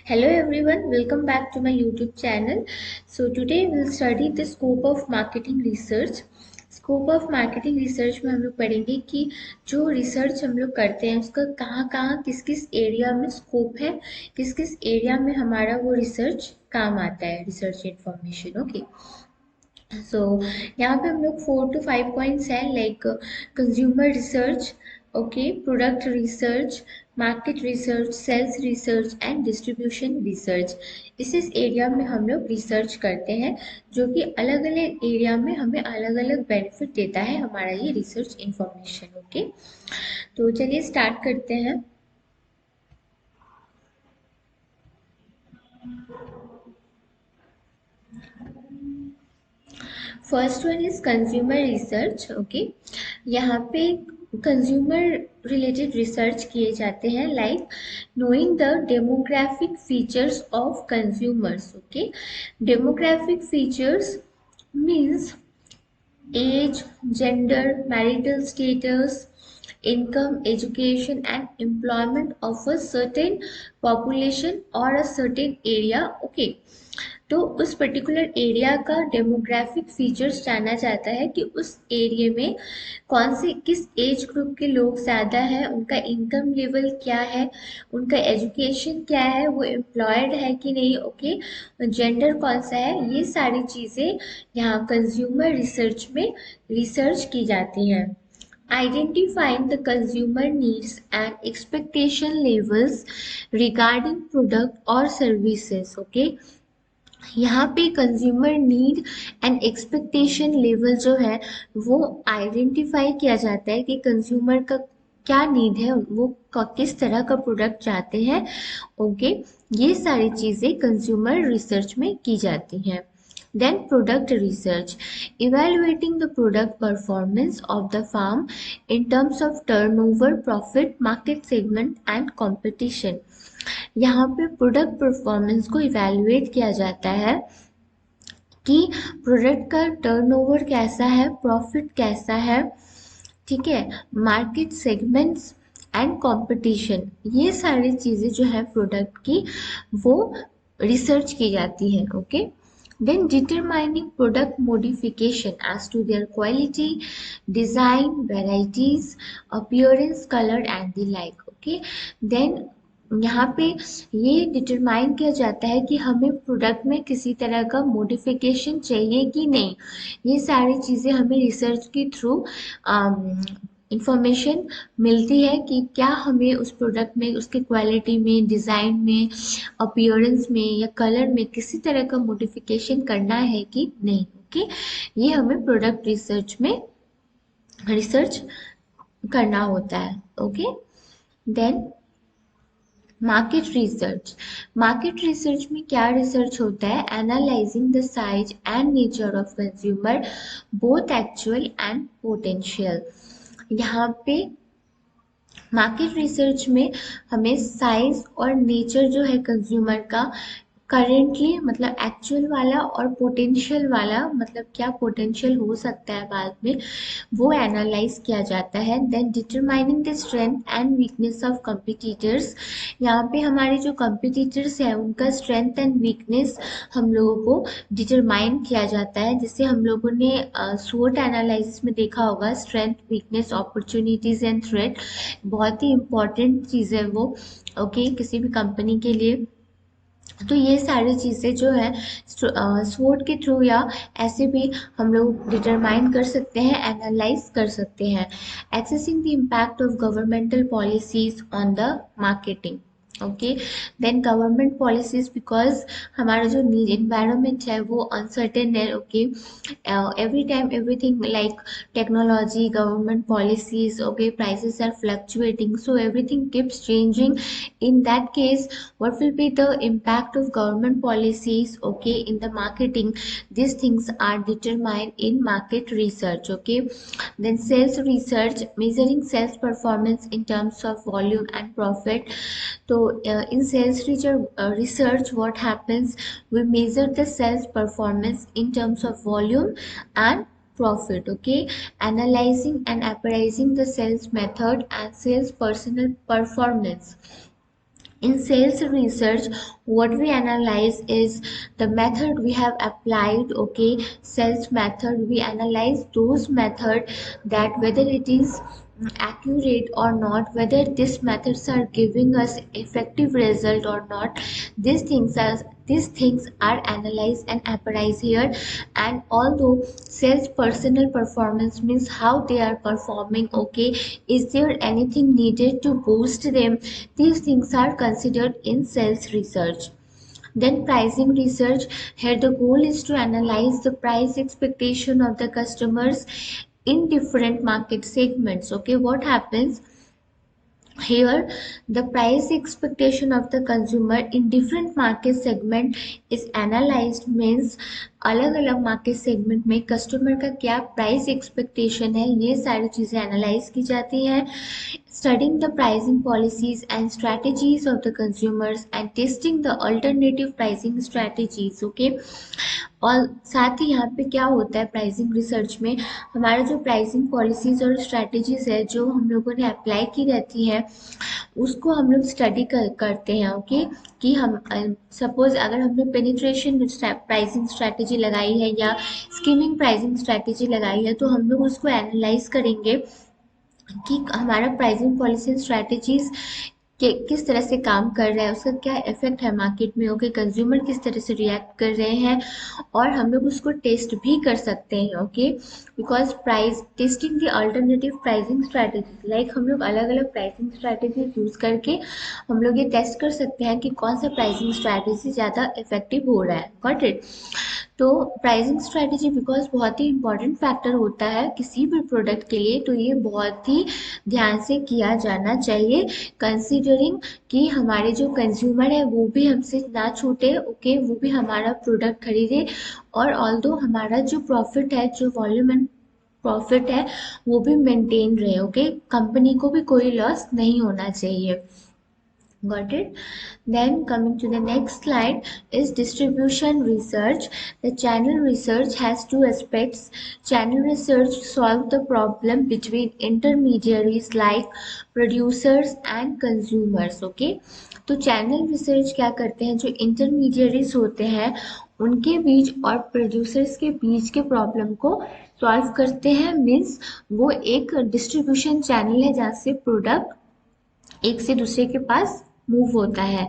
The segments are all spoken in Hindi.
Hello everyone, welcome back to my YouTube channel. So today we'll study the scope of marketing research. Scope of marketing research में हम लोग पढ़ेंगे कि जो रिसर्च हम लोग करते हैं उसका कहाँ कहाँ किस किस एरिया में स्कोप है, किस किस एरिया में हमारा वो रिसर्च काम आता है, रिसर्च इंफॉर्मेशन। ओके, सो यहाँ पे हम लोग 4 to 5 पॉइंट्स हैं, like consumer research, okay, product research, market research, sales research and distribution research. इस एरिया में हम लोग रिसर्च करते हैं, जो कि अलग अलग एरिया में हमें अलग अलग बेनिफिट देता है हमारा ये रिसर्च इंफॉर्मेशन। ओके, तो चलिए स्टार्ट करते हैं। First one is consumer research. Okay, यहाँ पे कंज्यूमर रिलेटेड रिसर्च किए जाते हैं, like knowing the demographic features of consumers. Okay, demographic features means age, gender, marital status, income, education, and employment of a certain population or a certain area. Okay, तो उस पर्टिकुलर एरिया का डेमोग्राफिक फीचर्स जाना जाता है कि उस एरिया में कौन से किस एज ग्रुप के लोग ज़्यादा है, उनका इनकम लेवल क्या है, उनका एजुकेशन क्या है, वो एम्प्लॉयड है कि नहीं, ओके, जेंडर कौन सा है, ये सारी चीज़ें यहाँ कंज्यूमर रिसर्च में रिसर्च की जाती हैं। Identifying the consumer needs and expectation levels regarding product or services. Okay, यहाँ पे consumer need and expectation level जो है वो आइडेंटिफाई किया जाता है कि कंज्यूमर का क्या नीड है, वो किस तरह का प्रोडक्ट चाहते हैं। ओके, ये सारी चीज़ें कंज्यूमर रिसर्च में की जाती हैं। Then product research, evaluating the product performance of the firm in terms of turnover, profit, market segment and competition. यहाँ पे प्रोडक्ट परफॉर्मेंस को इवैल्यूएट किया जाता है कि प्रोडक्ट का टर्नओवर कैसा है, प्रॉफिट कैसा है, ठीक है, मार्केट सेगमेंट्स एंड कंपटीशन, ये सारी चीज़ें जो है प्रोडक्ट की वो रिसर्च की जाती है। Okay, then determining product modification as to their quality, design, varieties, appearance, color and the like. Okay, then यहाँ पे ये डिटरमाइन किया जाता है कि हमें प्रोडक्ट में किसी तरह का मॉडिफिकेशन चाहिए कि नहीं। ये सारी चीज़ें हमें रिसर्च के थ्रू इंफॉर्मेशन मिलती है कि क्या हमें उस प्रोडक्ट में उसके क्वालिटी में, डिज़ाइन में, अपीयरेंस में या कलर में किसी तरह का मॉडिफिकेशन करना है कि नहीं। ओके, ये हमें प्रोडक्ट रिसर्च में रिसर्च करना होता है। ओके, देन मार्केट रिसर्च में क्या रिसर्च होता है, analysing the size and nature of consumer both actual and potential. यहाँ पे मार्केट रिसर्च में हमें साइज और नेचर जो है कंज्यूमर का करेंटली, मतलब एक्चुअल वाला और पोटेंशियल वाला, मतलब क्या पोटेंशियल हो सकता है बाद में, वो एनालाइज किया जाता है। Then determining the strength and weakness of competitors, यहाँ पे हमारे जो कंपिटिटर्स हैं उनका स्ट्रेंथ एंड वीकनेस हम लोगों को डिटरमाइन किया जाता है, जिससे हम लोगों ने SWOT एनालिसिस में देखा होगा, strength, weakness, opportunities and threat, बहुत ही इम्पॉर्टेंट चीज़ है वो। ओके, किसी भी कंपनी के लिए। तो ये सारी चीज़ें जो है SWOT के थ्रू या ऐसे भी हम लोग डिटरमाइन कर सकते हैं, एनालाइज कर सकते हैं। Accessing the impact of governmental policies on the marketing. Okay, then government policies, because हमारा जो इन्वायरमेंट है वो अनसर्टेन है। Okay, every time everything like technology, government policies, okay, prices are fluctuating, so everything keeps changing. In that case, what will be the impact of government policies, okay, in the marketing? These things are determined in market research. Okay, then sales research, measuring sales performance in terms of volume and profit. So in sales research, what happens, we measure the sales performance in terms of volume and profit. Okay, analyzing and appraising the sales method and sales personnel performance. In sales research, what we analyze is the method we have applied. Okay, sales method, we analyze those method, that whether it is accurate or not, whether these methods are giving us effective result or not. These things are analyzed and appraised here. And although sales personal performance means how they are performing, okay, is there anything needed to boost them, these things are considered in sales research. Then pricing research, here the goal is to analyze the price expectation of the customers in different market segments. Okay, what happens here, the price expectation of the consumer in different market segment is analyzed, means अलग अलग मार्केट सेगमेंट में कस्टमर का क्या प्राइस एक्सपेक्टेशन है, ये सारी चीज़ें एनालाइज की जाती हैं. Studying the pricing policies and strategies of the consumers and testing the alternative pricing strategies. Okay, और साथ ही यहाँ पे क्या होता है प्राइसिंग रिसर्च में, हमारा जो प्राइसिंग पॉलिसीज़ और स्ट्रैटेजीज़ है जो हम लोगों ने अप्लाई की रहती है, उसको हम लोग स्टडी करते हैं. ओके, कि हम सपोज अगर हमने पेनिट्रेशन प्राइसिंग स्ट्रैटेजी लगाई है या स्कीमिंग प्राइसिंग स्ट्रैटेजी लगाई है, तो हम लोग उसको एनालाइज करेंगे कि हमारा प्राइसिंग पॉलिसी स्ट्रैटेजीज कि किस तरह से काम कर रहा है, उसका क्या इफेक्ट है मार्केट में. ओके, कंज्यूमर किस तरह से रिएक्ट कर रहे हैं, और हम लोग उसको टेस्ट भी कर सकते हैं. Okay, because price testing the alternative pricing strategy, like हम लोग अलग अलग प्राइसिंग स्ट्रैटेजी यूज़ करके हम लोग ये टेस्ट कर सकते हैं कि कौन सा प्राइसिंग स्ट्रैटेजी ज़्यादा इफेक्टिव हो रहा है. Got it. तो प्राइसिंग स्ट्रैटेजी बिकॉज बहुत ही इंपॉर्टेंट फैक्टर होता है किसी भी प्रोडक्ट के लिए, तो ये बहुत ही ध्यान से किया जाना चाहिए, कंसीडरिंग कि हमारे जो कंज्यूमर है वो भी हमसे ना छूटे. ओके, वो भी हमारा प्रोडक्ट खरीदे, और ऑल्दो हमारा जो प्रॉफिट है, जो वॉल्यूम एंड प्रॉफिट है, वो भी मेंटेन रहे. ओके, कंपनी को भी कोई लॉस नहीं होना चाहिए. Got it. Then coming to the next slide is distribution research. The channel research has two aspects. Channel research solve the problem between intermediaries like producers and consumers. Okay, तो चैनल रिसर्च क्या करते हैं, जो इंटरमीडियरीज होते हैं उनके बीच और प्रोड्यूसर्स के बीच के प्रॉब्लम को सॉल्व करते हैं. मीन्स वो एक डिस्ट्रीब्यूशन चैनल है जहाँ से प्रोडक्ट एक से दूसरे के पास मूव होता है.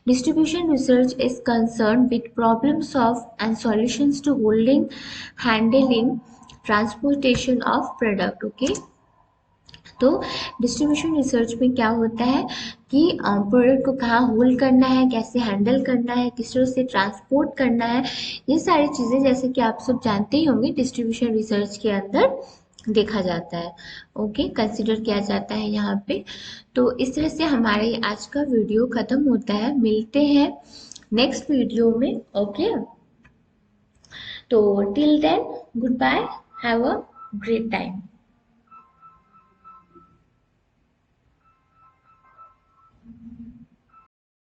Distribution research is concern with problem solve and solutions to holding, handling, transportation of product. Okay, तो डिस्ट्रीब्यूशन रिसर्च में क्या होता है कि प्रोडक्ट को कहाँ होल्ड करना है, कैसे हैंडल करना है, किस तरह से ट्रांसपोर्ट करना है, ये सारी चीज़ें जैसे कि आप सब जानते ही होंगे डिस्ट्रीब्यूशन रिसर्च के अंदर देखा जाता है. ओके, कंसिडर किया जाता है यहाँ पे. तो इस तरह से हमारे आज का वीडियो ख़त्म होता है. मिलते हैं नेक्स्ट वीडियो में. ओके, तो till then goodbye, have a great time.